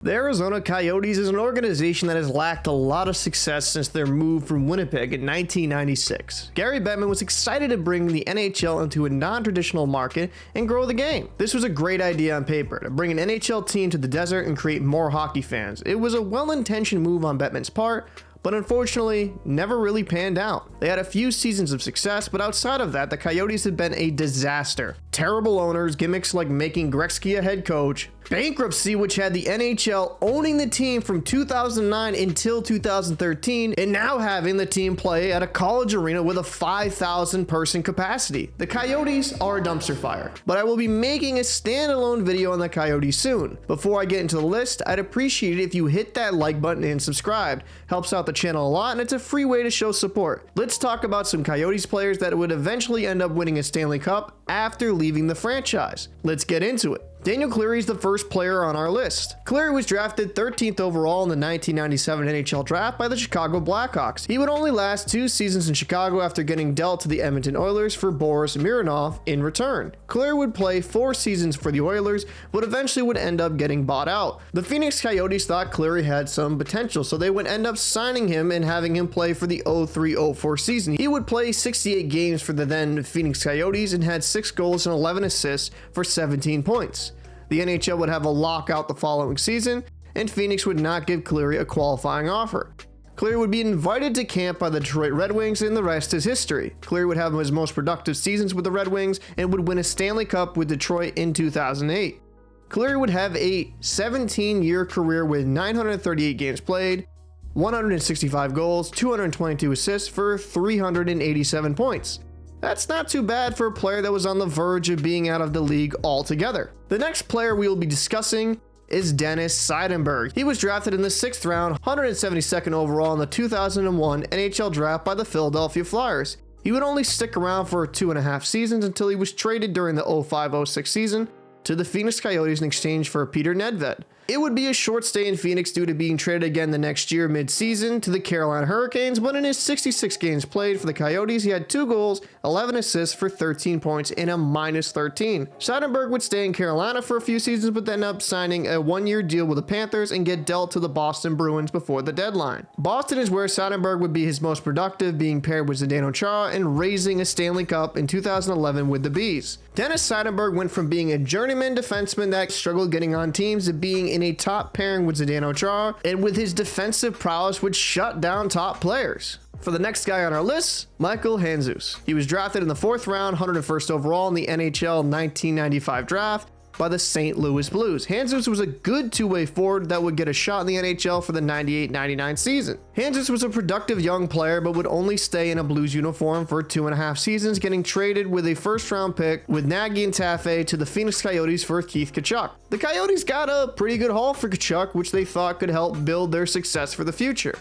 The Arizona Coyotes is an organization that has lacked a lot of success since their move from Winnipeg in 1996. Gary Bettman was excited to bring the NHL into a non-traditional market and grow the game. This was a great idea on paper, to bring an NHL team to the desert and create more hockey fans. It was a well-intentioned move on Bettman's part, but unfortunately never really panned out. They had a few seasons of success, but outside of that, the Coyotes had been a disaster. Terrible owners, gimmicks like making Gretzky a head coach, bankruptcy which had the NHL owning the team from 2009 until 2013, and now having the team play at a college arena with a 5,000 person capacity. The Coyotes are a dumpster fire, but I will be making a standalone video on the Coyotes soon. Before I get into the list, I'd appreciate it if you hit that like button and subscribe. Helps out the channel a lot, and it's a free way to show support. Let's talk about some Coyotes players that would eventually end up winning a Stanley Cup after leaving the franchise. Let's get into it. Daniel Cleary is the first player on our list. Cleary was drafted 13th overall in the 1997 NHL draft by the Chicago Blackhawks. He would only last 2 seasons in Chicago after getting dealt to the Edmonton Oilers for Boris Mironov in return. Cleary would play 4 seasons for the Oilers, but eventually would end up getting bought out. The Phoenix Coyotes thought Cleary had some potential, so they would end up signing him and having him play for the 03-04 season. He would play 68 games for the then Phoenix Coyotes and had 6 goals and 11 assists for 17 points. The NHL would have a lockout the following season, and Phoenix would not give Cleary a qualifying offer. Cleary would be invited to camp by the Detroit Red Wings, and the rest is history. Cleary would have his most productive seasons with the Red Wings and would win a Stanley Cup with Detroit in 2008. Cleary would have a 17-year career with 938 games played, 165 goals, 222 assists for 387 points. That's not too bad for a player that was on the verge of being out of the league altogether. The next player we will be discussing is Dennis Seidenberg. He was drafted in the 6th round, 172nd overall in the 2001 NHL draft by the Philadelphia Flyers. He would only stick around for 2.5 seasons until he was traded during the 05-06 season to the Phoenix Coyotes in exchange for Peter Nedved. It would be a short stay in Phoenix due to being traded again the next year mid-season to the Carolina Hurricanes, but in his 66 games played for the Coyotes, he had 2 goals, 11 assists for 13 points and a -13. Seidenberg would stay in Carolina for a few seasons, but then end up signing a 1-year deal with the Panthers and get dealt to the Boston Bruins before the deadline. Boston is where Seidenberg would be his most productive, being paired with Zdeno Chara and raising a Stanley Cup in 2011 with the Bees. Dennis Seidenberg went from being a journeyman defenseman that struggled getting on teams to being in a top pairing with Zdeno Chara, and with his defensive prowess would shut down top players. For the next guy on our list, Michal Handzus. He was drafted in the 4th round, 101st overall in the NHL 1995 draft by the St. Louis Blues. Handzus was a good two-way forward that would get a shot in the NHL for the 98-99 season. Handzus was a productive young player, but would only stay in a Blues uniform for 2.5 seasons, getting traded with a 1st-round pick with Nagy and Taffet to the Phoenix Coyotes for Keith Tkachuk. The Coyotes got a pretty good haul for Tkachuk, which they thought could help build their success for the future.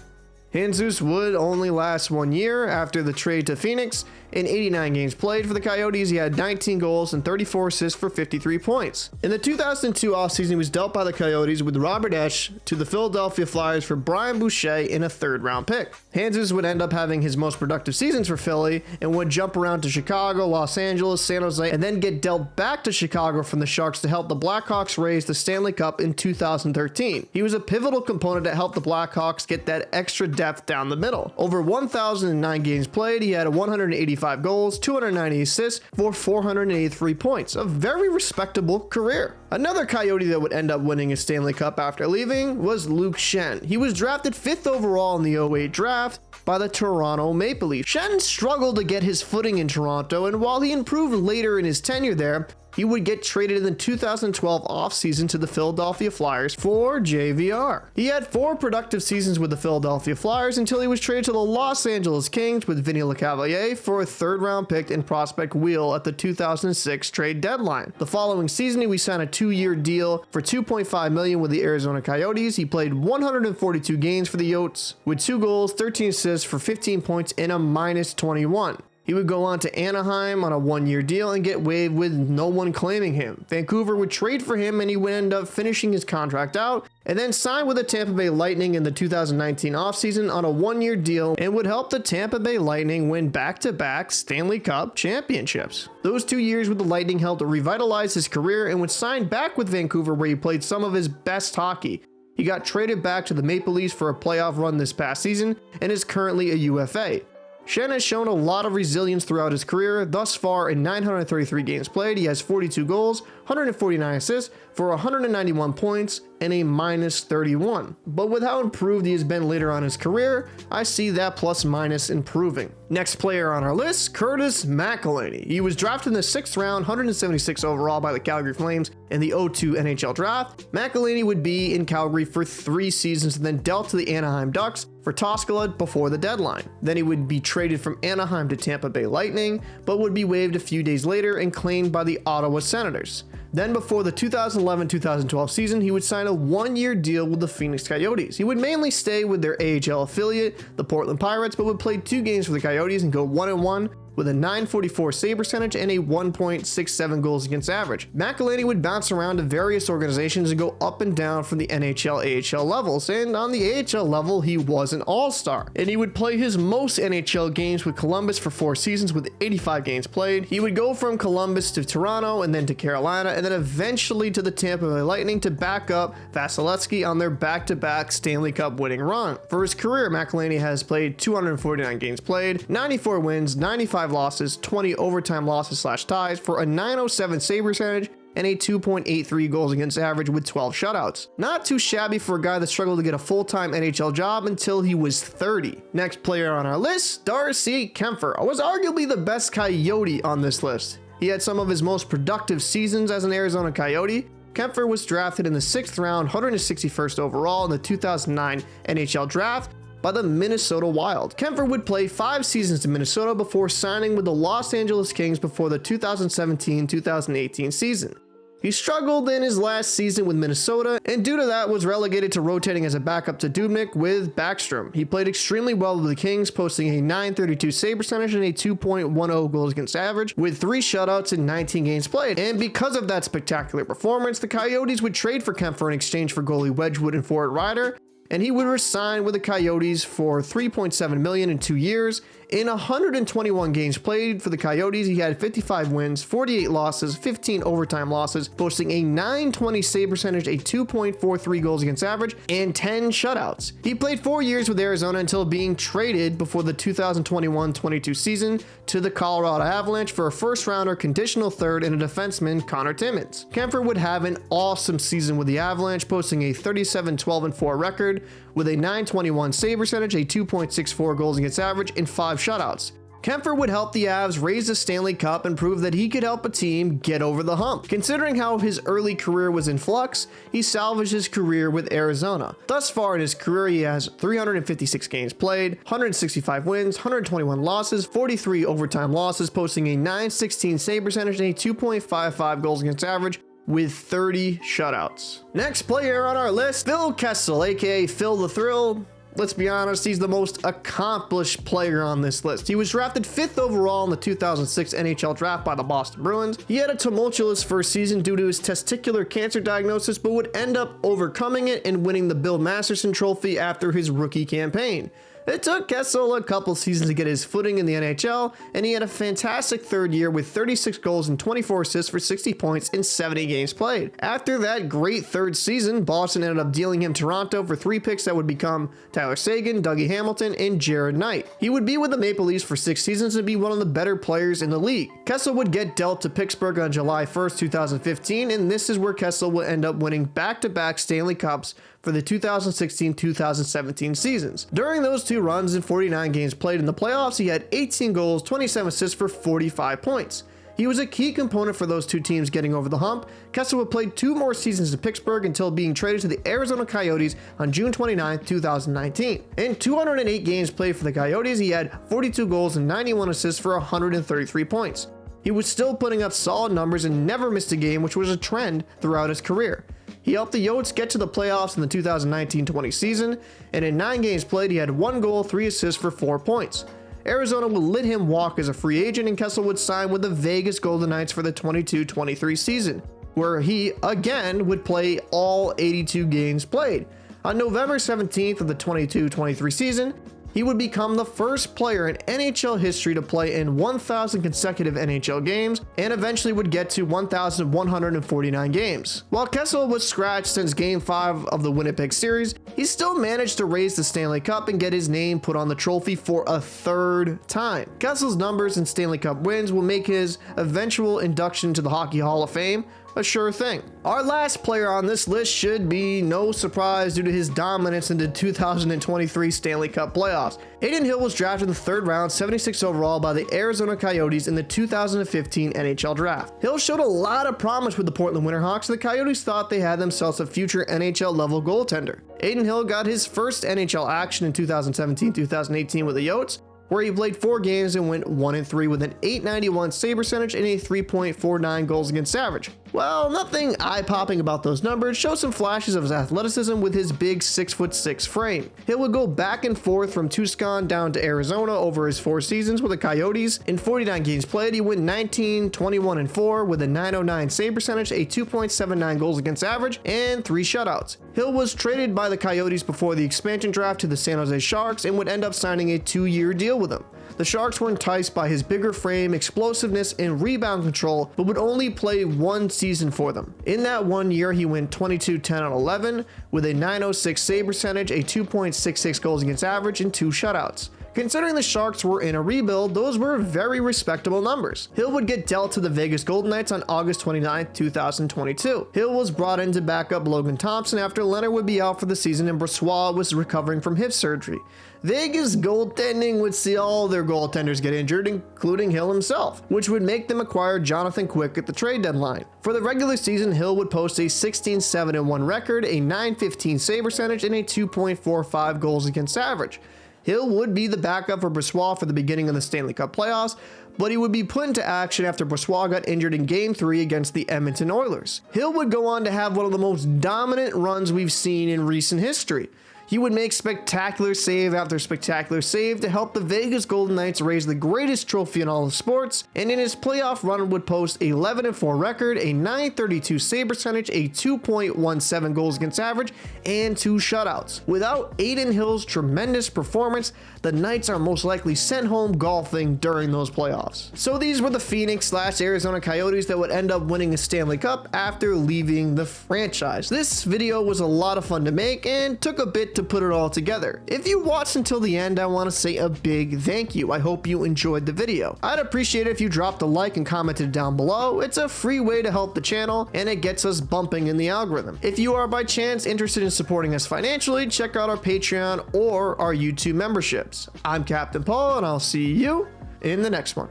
Handzus would only last 1 year after the trade to Phoenix. In 89 games played for the Coyotes, he had 19 goals and 34 assists for 53 points. In the 2002 offseason, he was dealt by the Coyotes with Robert Esche to the Philadelphia Flyers for Brian Boucher in a 3rd-round pick. Handzus would end up having his most productive seasons for Philly and would jump around to Chicago, Los Angeles, San Jose, and then get dealt back to Chicago from the Sharks to help the Blackhawks raise the Stanley Cup in 2013. He was a pivotal component that helped the Blackhawks get that extra depth down the middle. Over 1,009 games played, he had 185 goals, 290 assists for 483 points. A very respectable career. Another Coyote that would end up winning a Stanley Cup after leaving was Luke Schenn. He was drafted 5th overall in the 08 draft by the Toronto Maple Leafs. Schenn struggled to get his footing in Toronto, and while he improved later in his tenure there, he would get traded in the 2012 offseason to the Philadelphia Flyers for JVR. He had 4 productive seasons with the Philadelphia Flyers until he was traded to the Los Angeles Kings with Vinny Lecavalier for a 3rd-round pick and prospect wheel at the 2006 trade deadline. The following season, he would sign a 2-year deal for $2.5 million with the Arizona Coyotes. He played 142 games for the Yotes with 2 goals, 13 assists for 15 points and a -21. He would go on to Anaheim on a 1-year deal and get waived with no one claiming him. Vancouver would trade for him, and he would end up finishing his contract out and then sign with the Tampa Bay Lightning in the 2019 offseason on a 1-year deal and would help the Tampa Bay Lightning win back-to-back Stanley Cup championships. Those 2 years with the Lightning helped revitalize his career and would sign back with Vancouver, where he played some of his best hockey. He got traded back to the Maple Leafs for a playoff run this past season and is currently a UFA. Schenn has shown a lot of resilience throughout his career. Thus far, in 933 games played, he has 42 goals, 149 assists for 191 points and a -31. But with how improved he has been later on in his career, I see that plus-minus improving. Next player on our list, Curtis McElhinney. He was drafted in the 6th round, 176 overall by the Calgary Flames in the 2002 NHL draft. McElhinney would be in Calgary for 3 seasons and then dealt to the Anaheim Ducks for Toscala before the deadline. Then he would be traded from Anaheim to Tampa Bay Lightning, but would be waived a few days later and claimed by the Ottawa Senators. Then before the 2011-2012 season, he would sign a 1-year deal with the Phoenix Coyotes. He would mainly stay with their AHL affiliate, the Portland Pirates, but would play 2 games for the Coyotes and go 1-1 with a .944 save percentage and a 1.67 goals against average. McElhinney would bounce around to various organizations and go up and down from the NHL, AHL levels, and on the AHL level, he was an all-star. And he would play his most NHL games with Columbus for 4 seasons with 85 games played. He would go from Columbus to Toronto and then to Carolina and then eventually to the Tampa Bay Lightning to back up Vasilevsky on their back-to-back Stanley Cup winning run. For his career, McElhinney has played 249 games played, 94 wins, 95 losses, 20 overtime losses/ties for a .907 save percentage and a 2.83 goals against average with 12 shutouts. Not too shabby for a guy that struggled to get a full-time NHL job until he was 30. Next player on our list, Darcy Kuemper, was arguably the best Coyote on this list. He had some of his most productive seasons as an Arizona Coyote. Kuemper was drafted in the 6th round, 161st overall in the 2009 NHL draft by the Minnesota Wild. Kuemper would play 5 seasons in Minnesota before signing with the Los Angeles Kings before the 2017-2018 season. He struggled in his last season with Minnesota, and due to that was relegated to rotating as a backup to Dubnyk with Backstrom. He played extremely well with the Kings, posting a .932 save percentage and a 2.10 goals against average with 3 shutouts in 19 games played. And because of that spectacular performance, the Coyotes would trade for Kuemper in exchange for goalie Wedgwood and forward Ryder, and he would resign with the Coyotes for $3.7 million in 2 years. In 121 games played for the Coyotes, he had 55 wins, 48 losses, 15 overtime losses, boasting a .920 save percentage, a 2.43 goals against average, and 10 shutouts. He played 4 years with Arizona until being traded before the 2021-22 season to the Colorado Avalanche for a first-rounder, conditional third, and a defenseman, Connor Timmins. Kuemper would have an awesome season with the Avalanche, posting a 37-12-4 record with a .921 save percentage, a 2.64 goals against average, and 5 shutouts. Kuemper would help the Avs raise the Stanley Cup and prove that he could help a team get over the hump. Considering how his early career was in flux, he salvaged his career with Arizona. Thus far in his career, he has 356 games played, 165 wins, 121 losses, 43 overtime losses, posting a .916 save percentage and a 2.55 goals against average with 30 shutouts. Next player on our list, Phil Kessel, aka Phil the Thrill. Let's be honest, he's the most accomplished player on this list. He was drafted 5th overall in the 2006 NHL draft by the Boston Bruins. He had a tumultuous first season due to his testicular cancer diagnosis, but would end up overcoming it and winning the Bill Masterson Trophy after his rookie campaign. It took Kessel a couple seasons to get his footing in the NHL, and he had a fantastic 3rd year with 36 goals and 24 assists for 60 points in 70 games played. After that great 3rd season, Boston ended up dealing him Toronto for 3 picks that would become Tyler Seguin, Dougie Hamilton, and Jared Knight. He would be with the Maple Leafs for 6 seasons and be one of the better players in the league. Kessel would get dealt to Pittsburgh on July 1st, 2015, and this is where Kessel would end up winning back-to-back Stanley Cups for the 2016-2017 seasons. During those 2 runs and 49 games played in the playoffs, he had 18 goals, 27 assists for 45 points. He was a key component for those 2 teams getting over the hump. Kessel would play 2 more seasons in Pittsburgh until being traded to the Arizona Coyotes on June 29, 2019. In 208 games played for the Coyotes, he had 42 goals and 91 assists for 133 points. He was still putting up solid numbers and never missed a game, which was a trend throughout his career. He helped the Yotes get to the playoffs in the 2019-20 season, and in 9 games played, he had 1 goal, 3 assists for 4 points. Arizona would let him walk as a free agent, and Kessel would sign with the Vegas Golden Knights for the 22-23 season, where he again would play all 82 games played. On November 17th of the 22-23 season, He would become the first player in NHL history to play in 1,000 consecutive NHL games and eventually would get to 1,149 games. While Kessel was scratched since Game 5 of the Winnipeg series, he still managed to raise the Stanley Cup and get his name put on the trophy for a third time. Kessel's numbers in Stanley Cup wins will make his eventual induction to the Hockey Hall of Fame a sure thing. Our last player on this list should be no surprise due to his dominance in the 2023 Stanley Cup playoffs. Adin Hill was drafted in the 3rd round, 76 overall by the Arizona Coyotes in the 2015 NHL draft. Hill showed a lot of promise with the Portland Winterhawks, and the Coyotes thought they had themselves a future NHL level goaltender. Adin Hill got his first NHL action in 2017-2018 with the Yotes, where he played 4 games and went 1-3 with an .891 save percentage and a 3.49 goals against average. Well, nothing eye-popping about those numbers, show some flashes of his athleticism with his big 6'6" frame. Hill would go back and forth from Tucson down to Arizona over his 4 seasons with the Coyotes. In 49 games played, he went 19, 21-4 with a .909 save percentage, a 2.79 goals against average, and 3 shutouts. Hill was traded by the Coyotes before the expansion draft to the San Jose Sharks and would end up signing a 2-year deal with them. The Sharks were enticed by his bigger frame, explosiveness, and rebound control, but would only play 1 season for them. In that 1 year, he went 22, 10, and 11 with a .906 save percentage, a 2.66 goals against average, and 2 shutouts. Considering the Sharks were in a rebuild, those were very respectable numbers. Hill would get dealt to the Vegas Golden Knights on August 29, 2022. Hill was brought in to back up Logan Thompson after Leonard would be out for the season and Brossoit was recovering from hip surgery. Vegas goaltending would see all their goaltenders get injured, including Hill himself, which would make them acquire Jonathan Quick at the trade deadline. For the regular season, Hill would post a 16-7-1 record, a .915 save percentage, and a 2.45 goals against average. Hill would be the backup for Brossoit for the beginning of the Stanley Cup playoffs, but he would be put into action after Brossoit got injured in Game 3 against the Edmonton Oilers. Hill would go on to have one of the most dominant runs we've seen in recent history. He would make spectacular save after spectacular save to help the Vegas Golden Knights raise the greatest trophy in all of sports, and in his playoff run would post a 11-4 record, a .932 save percentage, a 2.17 goals against average, and 2 shutouts. Without Adin Hill's tremendous performance, the Knights are most likely sent home golfing during those playoffs. So these were the Phoenix/Arizona Coyotes that would end up winning a Stanley Cup after leaving the franchise. This video was a lot of fun to make and took a bit to put it all together. If you watched until the end, I want to say a big thank you. I hope you enjoyed the video. I'd appreciate it if you dropped a like and commented down below. It's a free way to help the channel and it gets us bumping in the algorithm. If you are by chance interested in supporting us financially, check out our Patreon or our YouTube memberships. I'm Captain Paul and I'll see you in the next one.